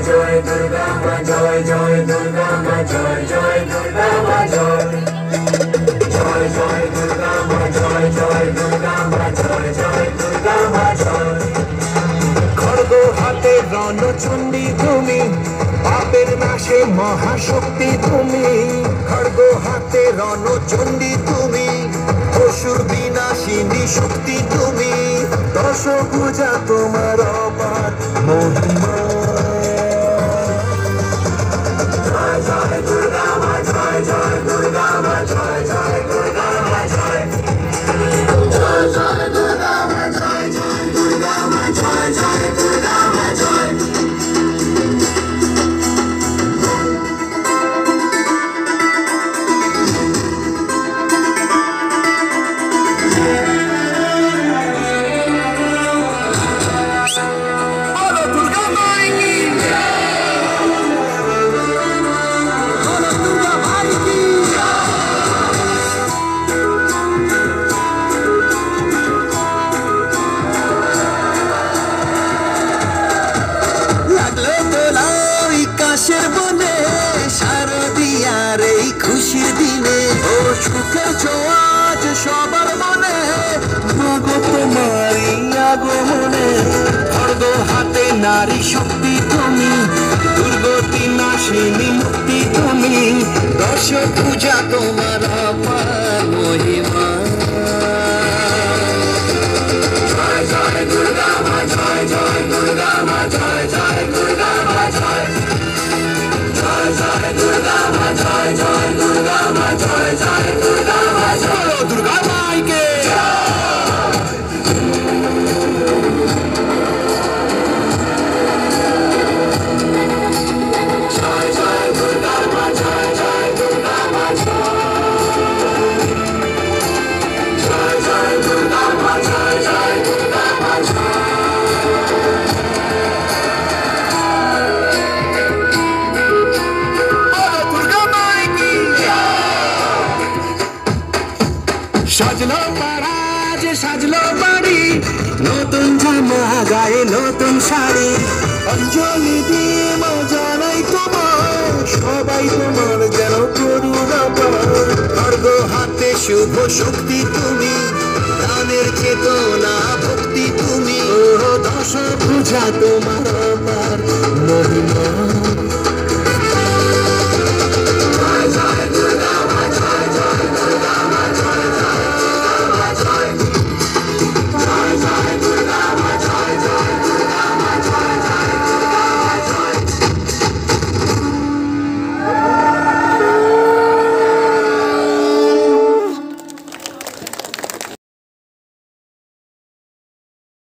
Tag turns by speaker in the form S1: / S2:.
S1: জয় দুর্গা মা জয় জয় দুর্গা মা জয় জয় দুর্গা মা জয় জয় জয় দুর্গা মা জয় জয় দুর্গা মা জয় জয় দুর্গা মা জয় খড়গ হাতে রণচণ্ডী তুমি পাপের নাশে মহাশক্তি তুমি খড়গ হাতে রণচণ্ডী তুমি অসুর বিনাশিনী শক্তি তুমি দশভুজা তোমার অপার মহিমা জয় জয় দুর্গা মা জয় জয় দুর্গা মা জয় জয় দুর্গা মা জয় জয় জয় দুর্গা মা জয় জয় দুর্গা মা জয় জয় দুর্গা মা জয় খুশির দিনে ও সুখের ছোঁয়াজ সবার মনে মাগো তোমারই আগমনে খড়গ হাতে নারী শক্তি তুমি দুর্গতি নাশিনী মুক্তি তুমি দশভুজা তোমার অপার মহিমা জয় জয় দুর্গা মা জয় জয় দুর্গা মা জয় জয় দুর্গা মা জয় জয় জয় দুর্গা মা জয় জয় দুর্গা মা জয় জয় দুর্গা মা জয় দুর্গা মাইকে জয় জয় দুর্গা মা জয় জয় দুর্গা মা জয় জয় দুর্গা মা জয় জয় দুর্গা মা সাজলো পারাজ সাজলো বাড়ি নতুন জামা গায়ে নতুন শাড়ি অঞ্জলি দিয়ে মা জানাই তোমার সবাই তোমার যেন করুণা পায় খড়গ হাতে শুভ শক্তি তুমি প্রাণের চেতনা ভক্তি তুমি ও দশভুজা তোমার